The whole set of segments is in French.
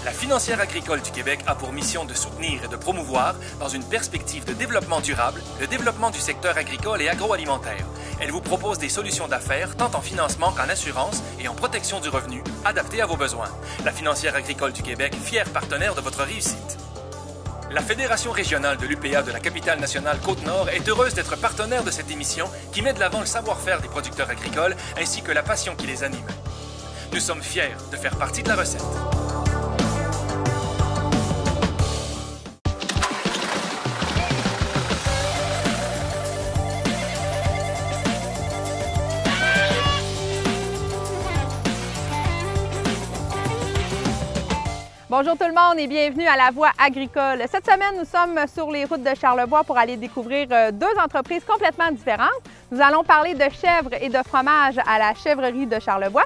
La Financière agricole du Québec a pour mission de soutenir et de promouvoir, dans une perspective de développement durable, le développement du secteur agricole et agroalimentaire. Elle vous propose des solutions d'affaires tant en financement qu'en assurance et en protection du revenu, adaptées à vos besoins. La Financière agricole du Québec, fier partenaire de votre réussite. La Fédération régionale de l'UPA de la capitale nationale Côte-Nord est heureuse d'être partenaire de cette émission qui met de l'avant le savoir-faire des producteurs agricoles ainsi que la passion qui les anime. Nous sommes fiers de faire partie de la recette. Bonjour tout le monde et bienvenue à La Voix agricole. Cette semaine, nous sommes sur les routes de Charlevoix pour aller découvrir deux entreprises complètement différentes. Nous allons parler de chèvres et de fromage à la chèvrerie de Charlevoix.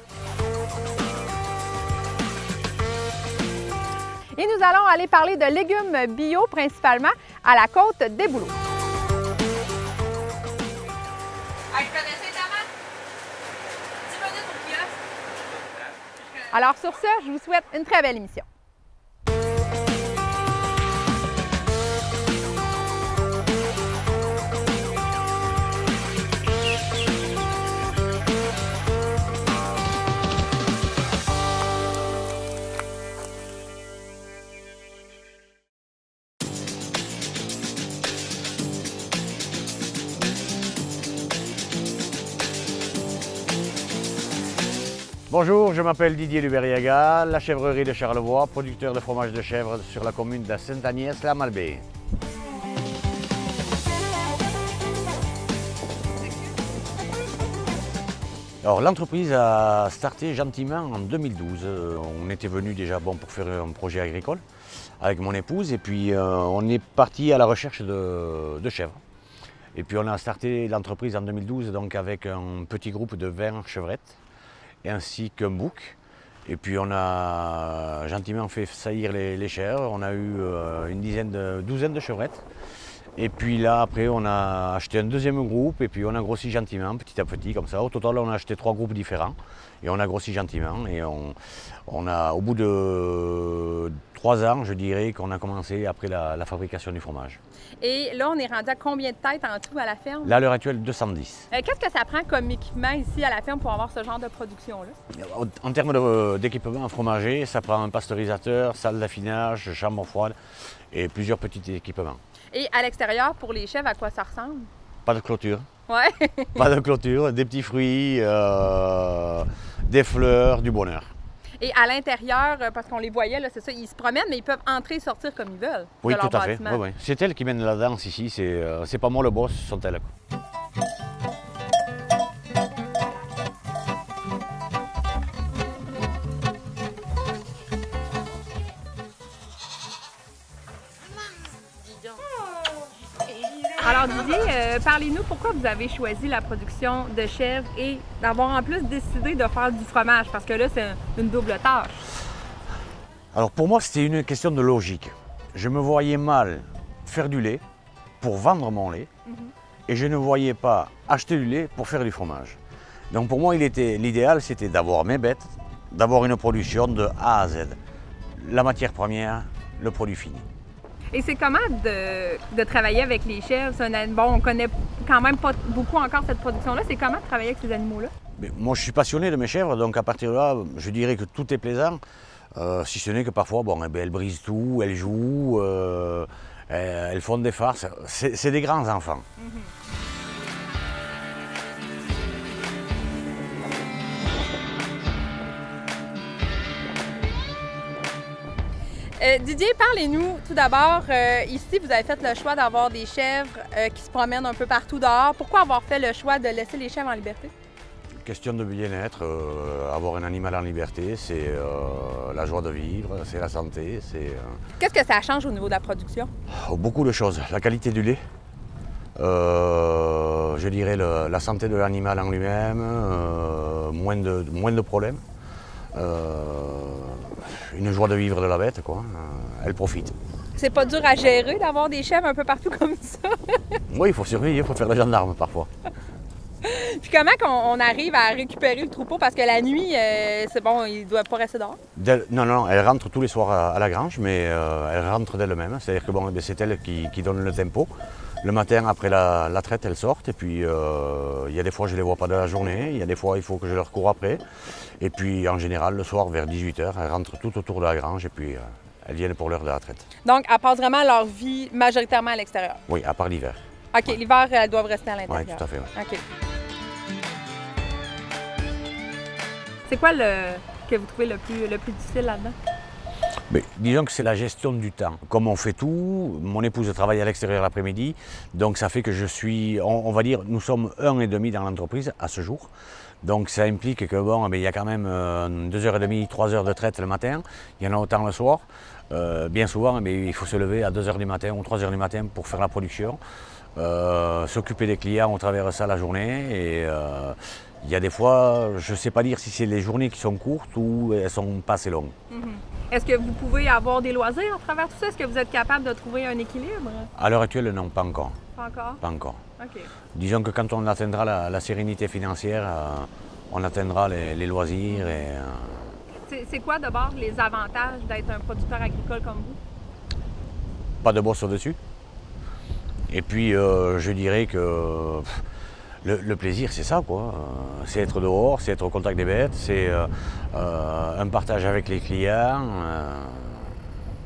Et nous allons aller parler de légumes bio, principalement à la côte des Bouleaux. Alors sur ce, je vous souhaite une très belle émission. Bonjour, je m'appelle Didier Luberiaga, la chèvrerie de Charlevoix, producteur de fromage de chèvre sur la commune de Sainte-Agnès-la-Malbaie. Alors l'entreprise a starté gentiment en 2012. On était venu déjà pour faire un projet agricole avec mon épouse et puis on est parti à la recherche de chèvres. Et puis on a starté l'entreprise en 2012 donc avec un petit groupe de 20 chevrettes ainsi qu'un bouc. Et puis on a gentiment fait saillir les chèvres. On a eu une douzaine de chevrettes. Et puis là après on a acheté un deuxième groupe et puis on a grossi gentiment petit à petit comme ça. Au total on a acheté 3 groupes différents et on a grossi gentiment. Et on a au bout de 3 ans je dirais qu'on a commencé après la fabrication du fromage. Et là on est rendu à combien de têtes en tout à la ferme? Là à l'heure actuelle 210. Qu'est-ce que ça prend comme équipement ici à la ferme pour avoir ce genre de production-là? En termes d'équipement fromager, ça prend un pasteurisateur, salle d'affinage, chambre froide et plusieurs petits équipements. Et à l'extérieur, pour les chèvres, à quoi ça ressemble? Pas de clôture. Ouais. Pas de clôture, des petits fruits, des fleurs, du bonheur. Et à l'intérieur, parce qu'on les voyait, là, c'est ça, ils se promènent, mais ils peuvent entrer et sortir comme ils veulent. Oui, de leur tout à fait. bâtiment. Oui, oui. C'est elles qui mènent la danse ici. C'est pas moi le boss, ce sont elles. Alors Didier, parlez-nous pourquoi vous avez choisi la production de chèvres et d'avoir en plus décidé de faire du fromage, parce que là, c'est une double tâche. Alors pour moi, c'était une question de logique. Je me voyais mal faire du lait pour vendre mon lait et je ne voyais pas acheter du lait pour faire du fromage. Donc pour moi, l'idéal, c'était d'avoir mes bêtes, d'avoir une production de A à Z. La matière première, le produit fini. Et c'est comment de travailler avec les chèvres? Bon, on connaît quand même pas beaucoup encore cette production-là. C'est comment de travailler avec ces animaux-là? Moi, je suis passionné de mes chèvres, donc à partir de là, je dirais que tout est plaisant. Si ce n'est que parfois, bon, elles brisent tout, elles jouent, elles font des farces. C'est des grands enfants. Didier, parlez-nous tout d'abord. Ici, vous avez fait le choix d'avoir des chèvres qui se promènent un peu partout dehors. Pourquoi avoir fait le choix de laisser les chèvres en liberté? Question de bien-être, avoir un animal en liberté, c'est la joie de vivre, c'est la santé. Qu'est-ce que ça change au niveau de la production? Beaucoup de choses. La qualité du lait, je dirais la santé de l'animal en lui-même, moins de problèmes. Une joie de vivre de la bête, quoi. Elle profite. C'est pas dur à gérer d'avoir des chèvres un peu partout comme ça? Oui, il faut surveiller, il faut faire le gendarme parfois. Puis comment on arrive à récupérer le troupeau? Parce que la nuit, c'est bon, ils ne doivent pas rester dehors? Non, elle rentre tous les soirs à la grange, mais elle rentre d'elle-même. C'est-à-dire que bon, c'est elle qui donne le tempo. Le matin, après la traite, elles sortent. Et puis, il y a des fois, je ne les vois pas de la journée. Il y a des fois, il faut que je leur cours après. Et puis, en général, le soir, vers 18h, elles rentrent tout autour de la grange. Et puis, elles viennent pour l'heure de la traite. Donc, elles passent vraiment leur vie majoritairement à l'extérieur? Oui, à part l'hiver. OK, ouais. L'hiver, elles doivent rester à l'intérieur? Oui, tout à fait. Ouais. OK. C'est quoi que vous trouvez le plus difficile là-dedans? Mais disons que c'est la gestion du temps. Comme on fait tout, mon épouse travaille à l'extérieur l'après-midi, donc ça fait que je suis, on va dire, nous sommes 1,5 dans l'entreprise à ce jour. Donc ça implique que bon, il y a quand même 2h30, 3h de traite le matin, il y en a autant le soir. Bien souvent, il faut se lever à 2h du matin ou 3h du matin pour faire la production, s'occuper des clients au travers de ça la journée. Et il y a des fois, je ne sais pas dire si c'est les journées qui sont courtes ou elles sont pas assez longues. Est-ce que vous pouvez avoir des loisirs à travers tout ça? Est-ce que vous êtes capable de trouver un équilibre? À l'heure actuelle, non, pas encore. Pas encore? Pas encore. OK. Disons que quand on atteindra la sérénité financière, on atteindra les loisirs. C'est quoi d'abord les avantages d'être un producteur agricole comme vous? Pas de bosse au-dessus. Et puis, je dirais que le plaisir, c'est ça, quoi. C'est être dehors, c'est être au contact des bêtes, c'est un partage avec les clients.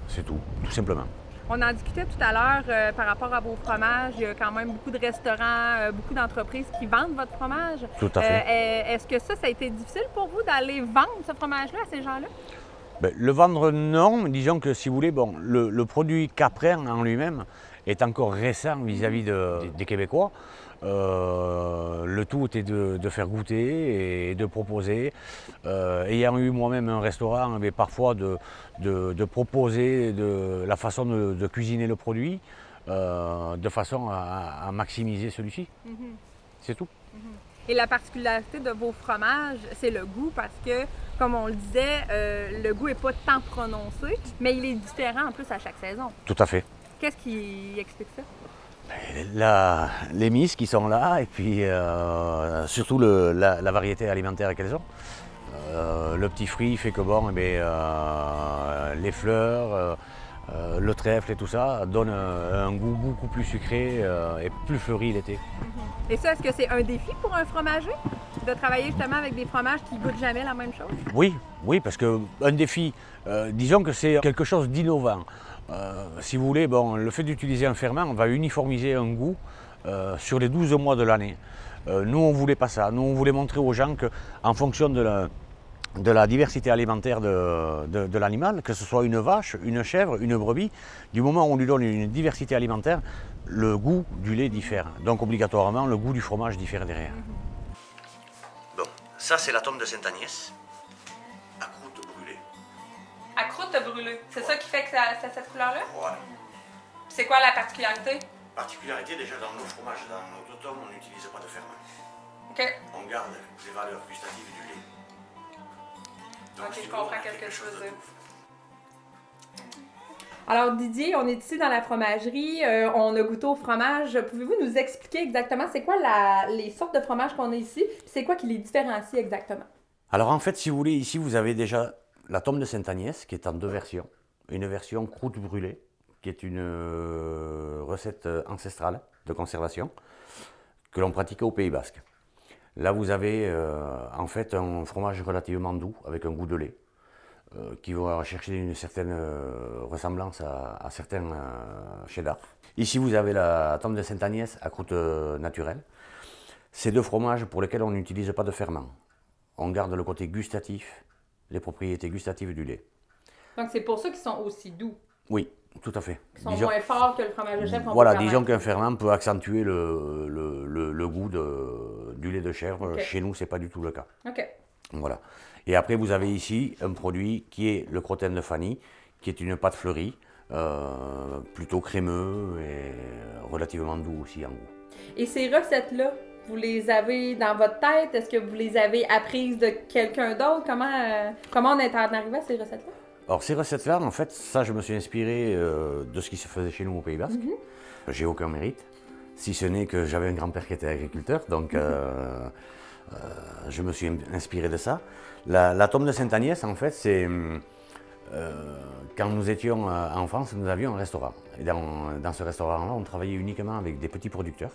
C'est tout simplement. On en discutait tout à l'heure par rapport à vos fromages. Il y a quand même beaucoup de restaurants, beaucoup d'entreprises qui vendent votre fromage. Tout à fait. Est-ce que ça a été difficile pour vous d'aller vendre ce fromage-là à ces gens-là? Ben, le vendre, non. Disons que si vous voulez, bon, le produit Capren en lui-même est encore récent vis-à-vis des Québécois. Le tout était de faire goûter et de proposer. Ayant eu moi-même un restaurant, mais parfois de proposer la façon de cuisiner le produit de façon à maximiser celui-ci. C'est tout. Et la particularité de vos fromages, c'est le goût parce que, comme on le disait, le goût n'est pas tant prononcé, mais il est différent en plus à chaque saison. Tout à fait. Qu'est-ce qui explique ça? Les mises qui sont là et puis surtout la variété alimentaire qu'elles ont. Le petit fruit fait que bon, les fleurs, le trèfle et tout ça donnent un goût beaucoup plus sucré et plus fleuri l'été. Et ça, est-ce que c'est un défi pour un fromager de travailler justement avec des fromages qui ne goûtent jamais la même chose? Oui, parce qu'un défi, disons que c'est quelque chose d'innovant. Si vous voulez, bon, le fait d'utiliser un ferment, on va uniformiser un goût sur les 12 mois de l'année. Nous, on ne voulait pas ça. Nous, on voulait montrer aux gens qu'en fonction de la diversité alimentaire de l'animal, que ce soit une vache, une chèvre, une brebis, du moment où on lui donne une diversité alimentaire, le goût du lait diffère. Donc, obligatoirement, le goût du fromage diffère derrière. Bon, ça, c'est la tombe de Sainte-Agnès. À croûte brûlée. C'est ça qui fait que ça a cette couleur-là? Voilà. C'est quoi la particularité? Particularité, déjà dans nos fromages, dans nos tomes, on n'utilise pas de ferment. OK. On garde les valeurs gustatives du lait. Donc, OK, je comprends quelque chose. Alors Didier, on est ici dans la fromagerie, on a goûté au fromage. Pouvez-vous nous expliquer exactement c'est quoi les sortes de fromages qu'on a ici? C'est quoi qui les différencie exactement? Alors en fait, si vous voulez, ici vous avez déjà la tombe de Sainte-Agnès qui est en 2 versions. Une version croûte brûlée, qui est une recette ancestrale de conservation que l'on pratiquait au Pays Basque. Là, vous avez en fait un fromage relativement doux avec un goût de lait qui va chercher une certaine ressemblance à certains cheddar. Ici, vous avez la tombe de Sainte-Agnès à croûte naturelle. C'est 2 fromages pour lesquels on n'utilise pas de ferment. On garde le côté gustatif, les propriétés gustatives du lait. Donc c'est pour ça qu'ils sont aussi doux? Oui, tout à fait. Ils sont moins forts que le fromage de chèvre? Voilà, disons qu'un ferment peut accentuer le goût du lait de chèvre. Okay. Chez nous, ce n'est pas du tout le cas. OK. Voilà. Et après, vous avez ici un produit qui est le crottin de Fanny, qui est une pâte fleurie, plutôt crémeux et relativement doux aussi en goût. Et ces recettes-là, vous les avez dans votre tête? Est-ce que vous les avez apprises de quelqu'un d'autre? Comment on est arrivé à ces recettes-là? Alors ces recettes-là, en fait, ça je me suis inspiré de ce qui se faisait chez nous au Pays Basque. J'ai aucun mérite. si ce n'est que j'avais un grand-père qui était agriculteur, donc je me suis inspiré de ça. La tombe de Sainte-Agnès, en fait, c'est quand nous étions en France, nous avions un restaurant. Et dans ce restaurant-là, on travaillait uniquement avec des petits producteurs.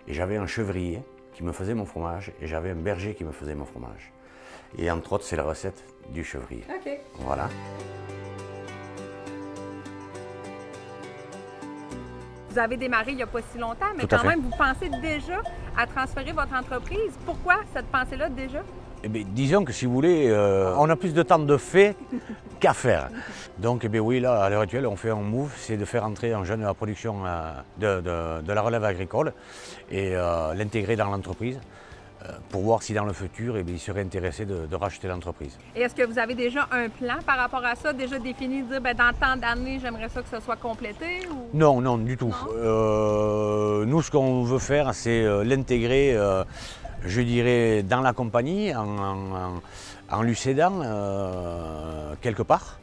Et j'avais un chevrier qui me faisait mon fromage et j'avais un berger qui me faisait mon fromage. Et entre autres, c'est la recette du chevrier. OK. Voilà. Vous avez démarré il n'y a pas si longtemps, mais Tout à quand fait. même, vous pensez déjà à transférer votre entreprise. Pourquoi cette pensée-là déjà? Eh bien, disons que si vous voulez, on a plus de temps de fait qu'à faire. Donc eh bien, oui, là, à l'heure actuelle, on fait un move, c'est de faire entrer un jeune à la production de la relève agricole et l'intégrer dans l'entreprise pour voir si dans le futur, eh bien, il serait intéressé de racheter l'entreprise. Et est-ce que vous avez déjà un plan par rapport à ça, déjà défini, de dire ben, dans tant d'années, j'aimerais ça que ça soit complété? Ou... Non, non, du tout. Nous, ce qu'on veut faire, c'est l'intégrer, je dirais, dans la compagnie, en lui cédant quelque part,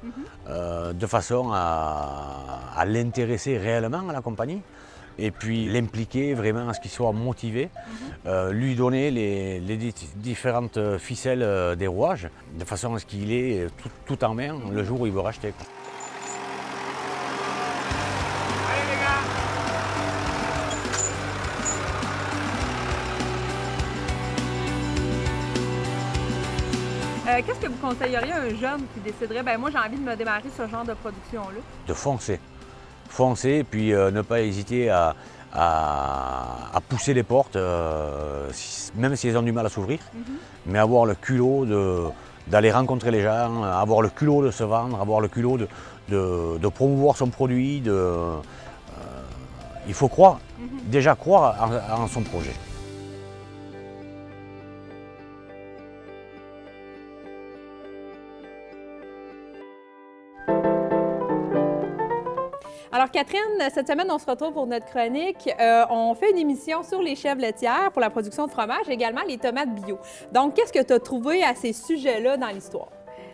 de façon à l'intéresser réellement à la compagnie, et puis l'impliquer vraiment à ce qu'il soit motivé, lui donner les différentes ficelles des rouages, de façon à ce qu'il ait tout en main le jour où il veut racheter, quoi. Qu'est-ce que vous conseilleriez à un jeune qui déciderait, ben moi j'ai envie de me démarrer ce genre de production-là? De foncer. Foncer, puis ne pas hésiter à pousser les portes, même si elles ont du mal à s'ouvrir, mais avoir le culot d'aller rencontrer les gens, avoir le culot de se vendre, avoir le culot de promouvoir son produit. Il faut croire, déjà croire en son projet. Alors Catherine, cette semaine, on se retrouve pour notre chronique. On fait une émission sur les chèvres laitières pour la production de fromage, également les tomates bio. Donc, qu'est-ce que tu as trouvé à ces sujets-là dans l'histoire?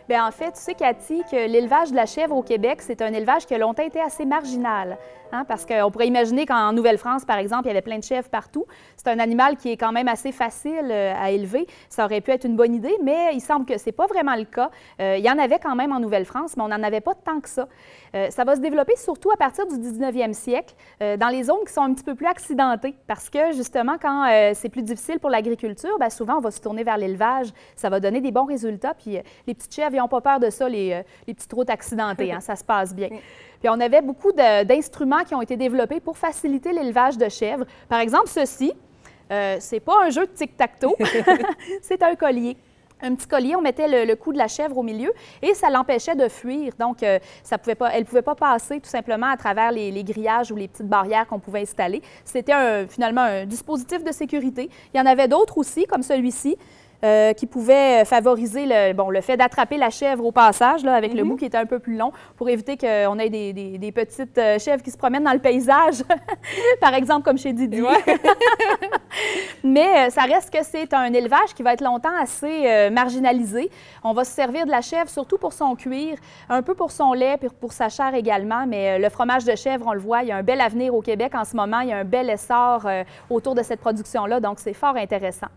Bien, en fait, tu sais, Cathy, que l'élevage de la chèvre au Québec, c'est un élevage qui a longtemps été assez marginal. Hein, parce qu'on pourrait imaginer qu'en Nouvelle-France, par exemple, il y avait plein de chèvres partout. C'est un animal qui est quand même assez facile à élever. Ça aurait pu être une bonne idée, mais il semble que ce n'est pas vraiment le cas. Il y en avait quand même en Nouvelle-France, mais on n'en avait pas tant que ça. Ça va se développer surtout à partir du 19e siècle, dans les zones qui sont un petit peu plus accidentées, parce que justement, quand c'est plus difficile pour l'agriculture, bien, souvent, on va se tourner vers l'élevage. Ça va donner des bons résultats, puis les petites chèvres, ils n'ont pas peur de ça, les petites routes accidentées, hein, ça se passe bien. Puis on avait beaucoup d'instruments qui ont été développés pour faciliter l'élevage de chèvres. Par exemple, ceci, c'est pas un jeu de tic-tac-toe, c'est un collier. Un petit collier, on mettait le cou de la chèvre au milieu et ça l'empêchait de fuir. Donc, elle ne pouvait pas passer tout simplement à travers les grillages ou les petites barrières qu'on pouvait installer. C'était finalement un dispositif de sécurité. Il y en avait d'autres aussi, comme celui-ci, qui pouvait favoriser le fait d'attraper la chèvre au passage, là, avec le bout qui était un peu plus long, pour éviter qu'on ait des petites chèvres qui se promènent dans le paysage, par exemple comme chez Didi. Ouais. Mais ça reste que c'est un élevage qui va être longtemps assez marginalisé. On va se servir de la chèvre surtout pour son cuir, un peu pour son lait, puis pour sa chair également, mais le fromage de chèvre, on le voit, il y a un bel avenir au Québec en ce moment, il y a un bel essor autour de cette production-là, donc c'est fort intéressant.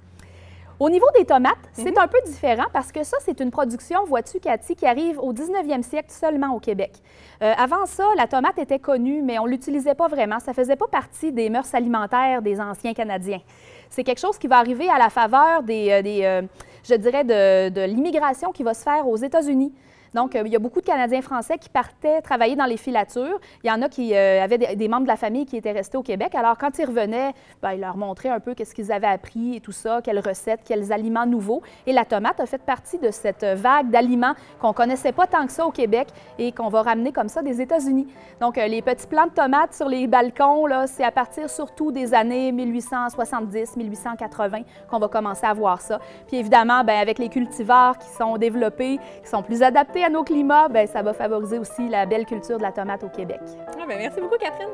Au niveau des tomates, c'est un peu différent parce que ça, c'est une production, vois-tu, Cathy, qui arrive au 19e siècle seulement au Québec. Avant ça, la tomate était connue, mais on ne l'utilisait pas vraiment. Ça ne faisait pas partie des mœurs alimentaires des anciens Canadiens. C'est quelque chose qui va arriver à la faveur je dirais, de l'immigration qui va se faire aux États-Unis. Donc, il y a beaucoup de Canadiens français qui partaient travailler dans les filatures. Il y en a qui avaient des membres de la famille qui étaient restés au Québec. Alors, quand ils revenaient, bien, ils leur montraient un peu qu'est-ce qu'ils avaient appris et tout ça, quelles recettes, quels aliments nouveaux. Et la tomate a fait partie de cette vague d'aliments qu'on ne connaissait pas tant que ça au Québec et qu'on va ramener comme ça des États-Unis. Donc, les petits plants de tomates sur les balcons, là, c'est à partir surtout des années 1870, 1880 qu'on va commencer à voir ça. Puis évidemment, bien, avec les cultivars qui sont développés, qui sont plus adaptés à nos climats, bien, ça va favoriser aussi la belle culture de la tomate au Québec. Ah, bien, merci beaucoup, Catherine.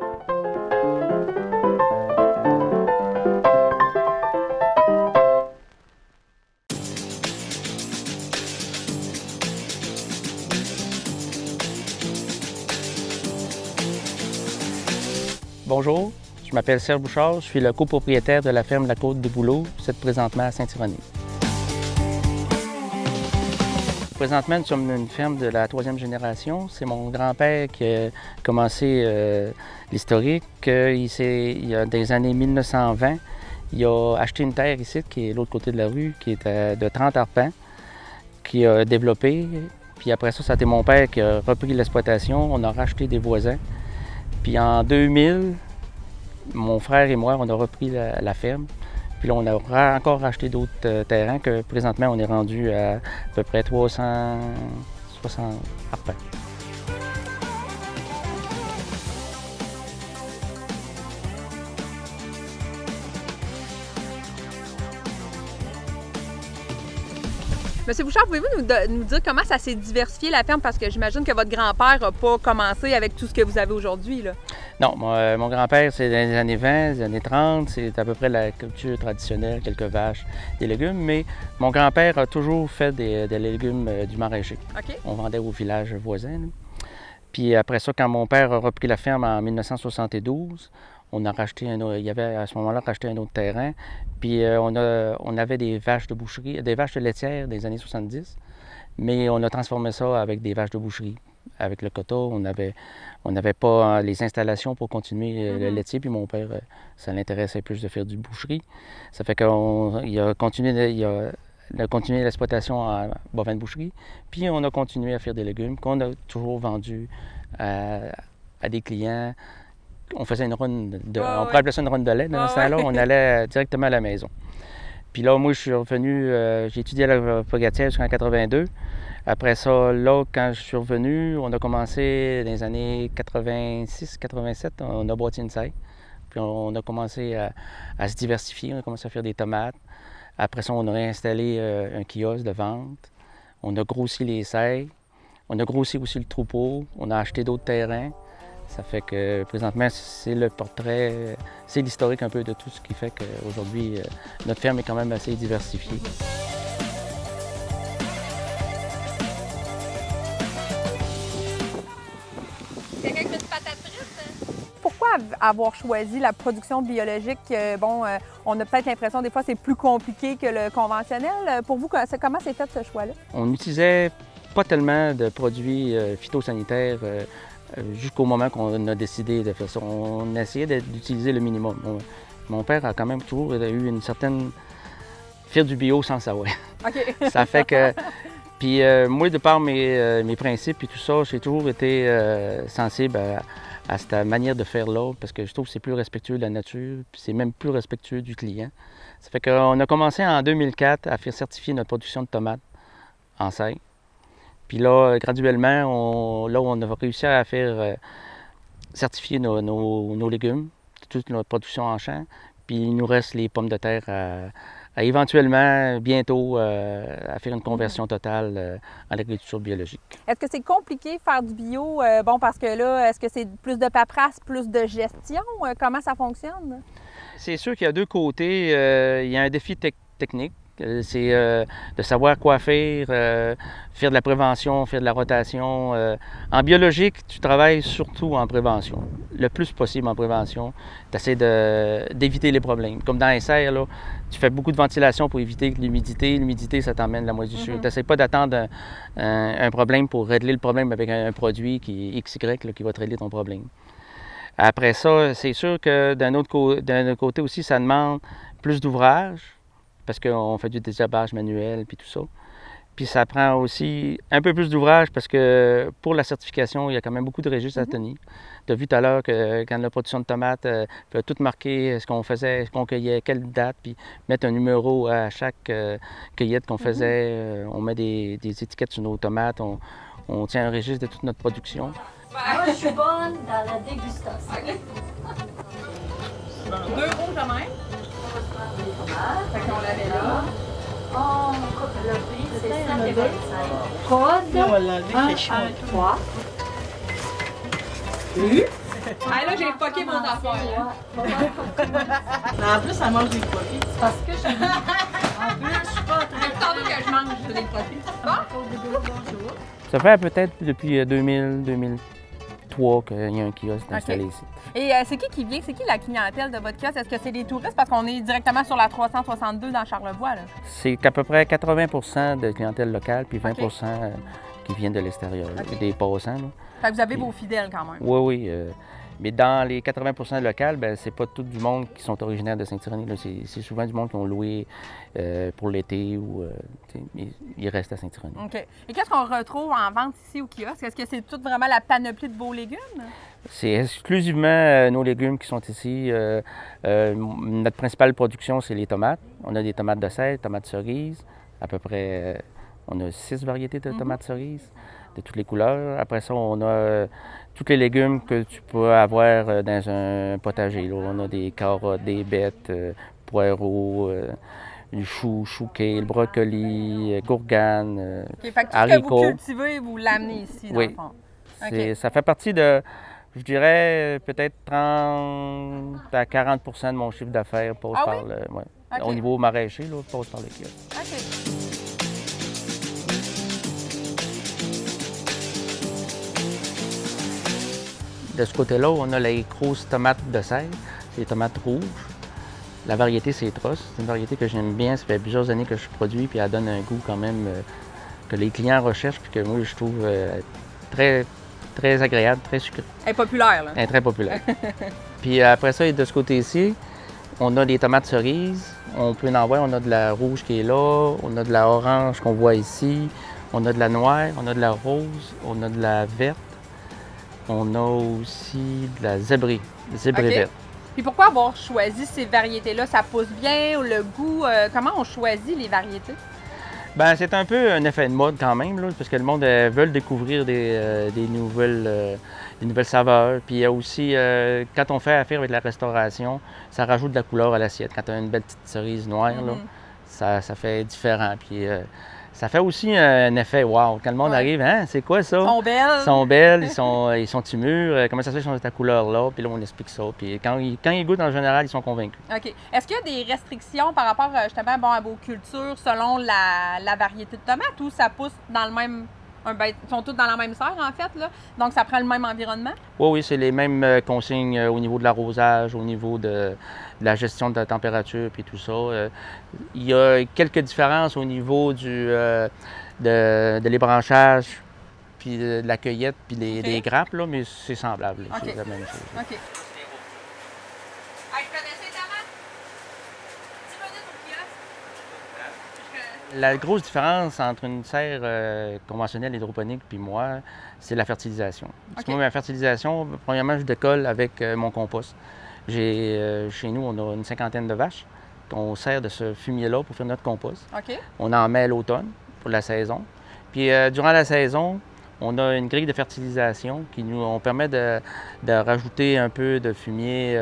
Bonjour, Je m'appelle Serge Bouchard, je suis le copropriétaire de la ferme La Côte des Bouleaux, c'est présentement à Saint-Ironie. Présentement, nous sommes une ferme de la 3e génération. C'est mon grand-père qui a commencé l'historique. Il y a des années 1920, il a acheté une terre ici, qui est de l'autre côté de la rue, qui est de 30 arpents, qui a développé. Puis après ça, c'était mon père qui a repris l'exploitation. On a racheté des voisins. Puis en 2000, mon frère et moi, on a repris la ferme. Puis là, on a encore racheté d'autres terrains que présentement, on est rendu à peu près 360 arpents. Monsieur Bouchard, pouvez-vous nous dire comment ça s'est diversifié la ferme? Parce que j'imagine que votre grand-père n'a pas commencé avec tout ce que vous avez aujourd'hui, là. Non, mon grand-père, c'est dans les années 20, les années 30, c'est à peu près la culture traditionnelle, quelques vaches, des légumes, mais mon grand-père a toujours fait des légumes du maraîcher. OK. On vendait au village voisin, là. Puis après ça, quand mon père a repris la ferme en 1972, on a racheté il avait à ce moment-là racheté un autre terrain. Puis on avait des vaches de boucherie, des vaches de laitière des années 70, mais on a transformé ça avec des vaches de boucherie. Avec le quota, on n'avait pas les installations pour continuer le laitier, puis mon père, ça l'intéressait plus de faire du boucherie. Ça fait qu'il a continué l'exploitation en bovin de boucherie, puis on a continué à faire des légumes qu'on a toujours vendus à des clients. On faisait une ronde on pourrait appeler ça une ronde de lait dans ce temps-là, on allait directement à la maison. Puis là, moi, je suis revenu, j'ai étudié à la Pogatière jusqu'en 82. Après ça, là, quand je suis revenu, on a commencé dans les années 86-87, on a bâti une serre. Puis on a commencé à se diversifier, on a commencé à faire des tomates. Après ça, on a réinstallé un kiosque de vente. On a grossi les serres. On a grossi aussi le troupeau. On a acheté d'autres terrains. Ça fait que présentement, c'est le portrait, c'est l'historique un peu de tout ce qui fait qu'aujourd'hui, notre ferme est quand même assez diversifiée. Quelqu'un qui fait du patate frite? Pourquoi avoir choisi la production biologique? On a peut-être l'impression des fois c'est plus compliqué que le conventionnel. Pour vous, comment s'est fait ce choix-là? On n'utilisait pas tellement de produits phytosanitaires jusqu'au moment qu'on a décidé de faire ça. On essayait d'utiliser le minimum. Mon père a quand même toujours eu une certaine... faire du bio sans savoir. OK. Ça fait que... Puis moi, de par mes principes et tout ça, j'ai toujours été sensible à cette manière de faire là, parce que je trouve que c'est plus respectueux de la nature, puis c'est même plus respectueux du client. Ça fait qu'on a commencé en 2004 à faire certifier notre production de tomates en serre. Puis là, graduellement, on a réussi à faire certifier nos légumes, toute notre production en champ. Puis il nous reste les pommes de terre à éventuellement, bientôt, à faire une conversion totale à l'agriculture biologique. Est-ce que c'est compliqué faire du bio? Parce que là, est-ce que c'est plus de paperasse, plus de gestion? Comment ça fonctionne? C'est sûr qu'il y a deux côtés. Il y a un défi technique. C'est de savoir quoi faire de la prévention, faire de la rotation. En biologique, tu travailles surtout en prévention. Le plus possible en prévention. Tu essaies d'éviter les problèmes. Comme dans les serres, là, tu fais beaucoup de ventilation pour éviter l'humidité. L'humidité, ça t'emmène la moisissure. Tu n'essaies pas d'attendre un problème pour régler le problème avec un produit qui est XY là, qui va te régler ton problème. Après ça, c'est sûr que d'un autre côté aussi, ça demande plus d'ouvrage, parce qu'on fait du désherbage manuel puis tout ça. Puis ça prend aussi un peu plus d'ouvrage parce que pour la certification, il y a quand même beaucoup de registres à tenir. Tu as vu tout à l'heure que quand la production de tomates, il faut tout marquer ce qu'on faisait, ce qu'on cueillait, quelle date, puis mettre un numéro à chaque cueillette qu'on faisait. On met des étiquettes sur nos tomates, on tient un registre de toute notre production. Moi, je suis bonne dans la dégustation. 2 rouges à même. Fait qu'on l'avait là. On coupe le prix, c'est 7,25. Code 113. Ah là, j'ai fucké mon affaire. En plus, ça mange des profits. Parce que j'ai mis. En plus, je suis pas très. Tantôt que je mange, je fais des profits. Bon? Ça fait peut-être depuis 2003, 3 qu'il y a un kiosque installé ici. Et c'est qui vient? C'est qui la clientèle de votre kiosque? Est-ce que c'est des touristes? Parce qu'on est directement sur la 362 dans Charlevoix, là. C'est à peu près 80 de clientèle locale, puis 20 qui viennent de l'extérieur, des passants. Là. Fait que vous avez vos fidèles quand même. Oui, oui. Mais dans les 80 locales, ben, c'est pas tout du monde qui sont originaires de Saint-Irénée. C'est souvent du monde qui ont loué pour l'été ou ils restent à Saint-Irénée. OK. Et qu'est-ce qu'on retrouve en vente ici au kiosque? Est-ce que c'est toute vraiment la panoplie de vos légumes? C'est exclusivement nos légumes qui sont ici. Notre principale production, c'est les tomates. On a des tomates de serre, tomates cerises, à peu près, on a 6 variétés de tomates cerises de toutes les couleurs. Après ça, on a tous les légumes que tu peux avoir dans un potager. Là. On a des carottes, des bettes, poireaux, du chouquet, le brocoli, gourgane, fait que tout haricots. Ce que vous cultivez, vous l'amenez ici, dans le fond. Okay. Ça fait partie de, je dirais, peut-être 30 à 40 de mon chiffre d'affaires passe par le... Au niveau maraîcher, là, passe par le kiosque. OK. De ce côté-là, on a les grosses tomates de serre, c'est les tomates rouges. La variété, c'est Tross. C'est une variété que j'aime bien. Ça fait plusieurs années que je produis, puis elle donne un goût quand même que les clients recherchent, puis que moi, je trouve très, très agréable, très sucré. Elle est populaire, là. Elle est très populaire. Puis après ça, de ce côté-ci, on a des tomates cerises. On peut en voir, on a de la rouge qui est là, on a de la orange qu'on voit ici, on a de la noire, on a de la rose, on a de la verte. On a aussi de la zébrée verte. Puis pourquoi avoir choisi ces variétés-là? Ça pousse bien ou le goût? Comment on choisit les variétés? Bien, c'est un peu un effet de mode quand même, là, parce que le monde veut découvrir des nouvelles saveurs. Puis il y a aussi, quand on fait affaire avec la restauration, ça rajoute de la couleur à l'assiette. Quand tu as une belle petite cerise noire, là, ça fait différent. Puis ça fait aussi un effet wow. Quand le monde arrive, hein, c'est quoi ça? Ils sont belles. Ils sont belles, ils sont mûrs. Comment ça se fait qu'ils sont de cette couleur-là? Puis là, on explique ça. Puis quand ils goûtent, en général, ils sont convaincus. OK. Est-ce qu'il y a des restrictions par rapport justement à vos cultures selon la variété de tomates ou ça pousse dans le même... ils sont tous dans la même serre, en fait, là. Donc, ça prend le même environnement? Oui, c'est les mêmes consignes au niveau de l'arrosage, au niveau de la gestion de la température, puis tout ça. Il y a quelques différences au niveau de l'ébranchage, puis de la cueillette, puis des grappes, là, mais c'est semblable. C'est la même chose. OK. La grosse différence entre une serre conventionnelle hydroponique puis moi, c'est la fertilisation. Parce que moi, ma fertilisation, premièrement, je décolle avec mon compost. Chez nous, on a une 50aine de vaches. On sert de ce fumier-là pour faire notre compost. On en met à l'automne pour la saison. Puis durant la saison, on a une grille de fertilisation qui nous permet de rajouter un peu de fumier.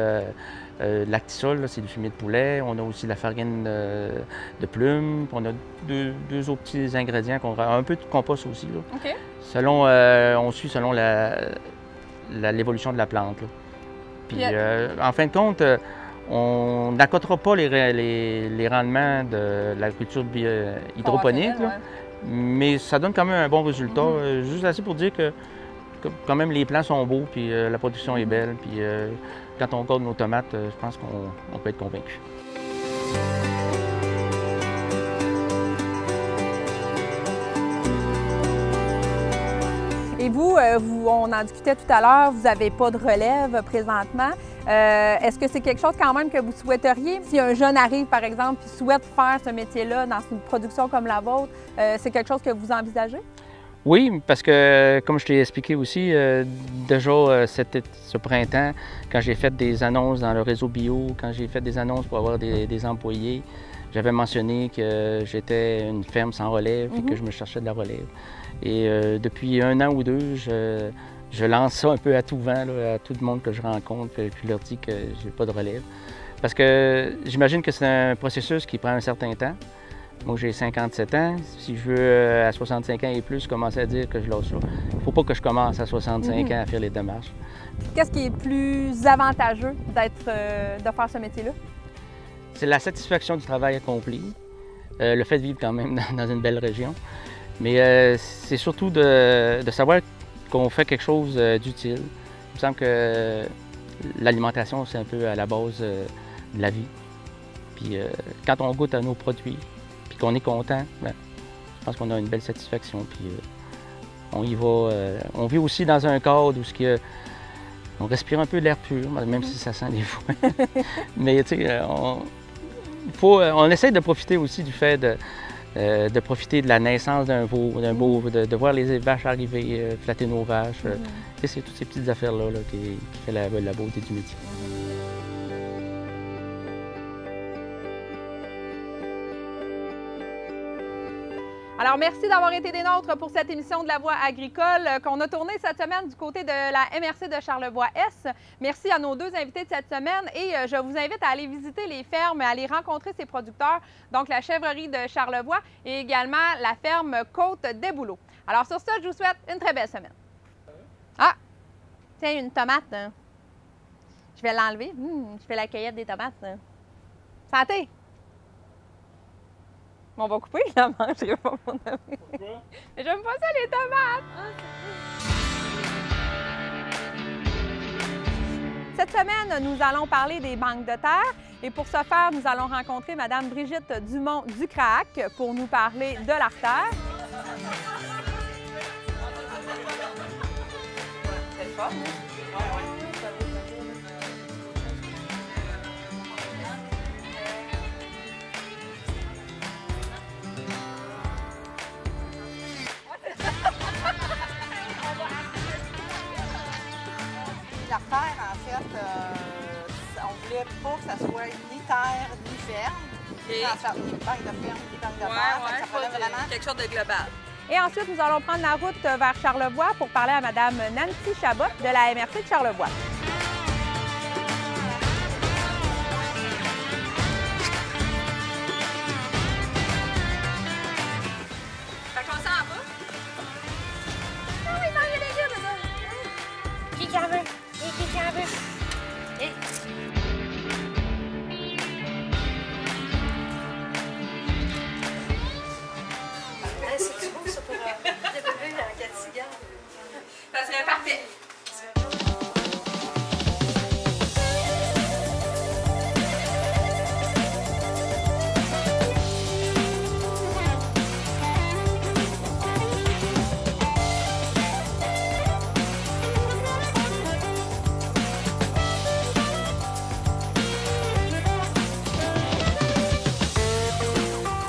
Lactisol, c'est du fumier de poulet. On a aussi la farine de plume. On a deux autres petits ingrédients qu'on a un peu de compost aussi. Là. Selon, on suit selon l'évolution de la plante. Là. Puis, en fin de compte, on n'accotera pas les rendements de l'agriculture hydroponique, là, mais ça donne quand même un bon résultat. Juste assez pour dire que quand même les plants sont beaux, puis la production est belle. Puis, quand on garde nos tomates, je pense qu'on peut être convaincu. Et vous, on en discutait tout à l'heure, vous n'avez pas de relève présentement. Est-ce que c'est quelque chose quand même que vous souhaiteriez? Si un jeune arrive, par exemple, et souhaite faire ce métier-là dans une production comme la vôtre, c'est quelque chose que vous envisagez? Oui, parce que, comme je t'ai expliqué aussi, déjà ce printemps, quand j'ai fait des annonces dans le réseau bio, quand j'ai fait des annonces pour avoir des employés, j'avais mentionné que j'étais une ferme sans relève et que je me cherchais de la relève. Et depuis 1 an ou 2, je lance ça un peu à tout vent, là, à tout le monde que je rencontre, puis je leur dis que j'ai pas de relève. Parce que j'imagine que c'est un processus qui prend un certain temps. Moi, j'ai 57 ans. Si je veux, à 65 ans et plus, commencer à dire que je lâche ça, il ne faut pas que je commence à 65 ans à faire les démarches. Qu'est-ce qui est plus avantageux de faire ce métier-là? C'est la satisfaction du travail accompli, le fait de vivre quand même dans une belle région. Mais c'est surtout de savoir qu'on fait quelque chose d'utile. Il me semble que l'alimentation, c'est un peu à la base de la vie. Puis quand on goûte à nos produits, puis qu'on est content, bien, je pense qu'on a une belle satisfaction. Puis on y va. On vit aussi dans un cadre où on respire un peu l'air pur, même si ça sent des fois. Mais tu sais, on essaie de profiter aussi du fait de profiter de la naissance d'un veau, de voir les vaches arriver, flatter nos vaches. C'est toutes ces petites affaires-là qui font la beauté du métier. Alors, merci d'avoir été des nôtres pour cette émission de La Voix agricole qu'on a tournée cette semaine du côté de la MRC de Charlevoix-Est. Merci à nos deux invités de cette semaine et je vous invite à aller visiter les fermes, à aller rencontrer ces producteurs, donc la chèvrerie de Charlevoix et également la ferme Côte des Bouleaux. Alors, sur ce, je vous souhaite une très belle semaine. Ah! Tiens, une tomate. Hein. Je vais l'enlever. Je fais la cueillette des tomates. Hein. Santé! On va couper, je la mangerai pas mon ami. Pourquoi? Mais j'aime pas ça, les tomates! Cette semaine, nous allons parler des banques de terre. Et pour ce faire, nous allons rencontrer Mme Brigitte Dumont-Ducrac pour nous parler de l'artère. C'est fort, hein? L'artère, en fait, on voulait pas que ça soit ni terre ni ferme. Okay. Ni banque de ferme, ni banque de terre. Ça fallait vraiment quelque chose de global. Et ensuite, nous allons prendre la route vers Charlevoix pour parler à Mme Nancy Chabot de la MRC de Charlevoix. Fait qu'on s'en va? Ah oui, non, il y a des gars dedans. Qui en veut? Qui en veut? C'est beau ça pour des bébés en 4 cigares. Ça serait parfait.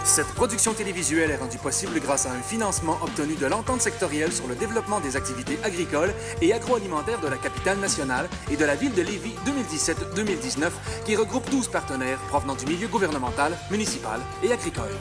Cette production télévisuelle est rendue possible grâce à un financement obtenu de l'entente sectorielle sur le développement des activités agricoles et agroalimentaires de la capitale nationale et de la ville de Lévis 2017-2019, qui regroupe 12 partenaires provenant du milieu gouvernemental, municipal et agricole.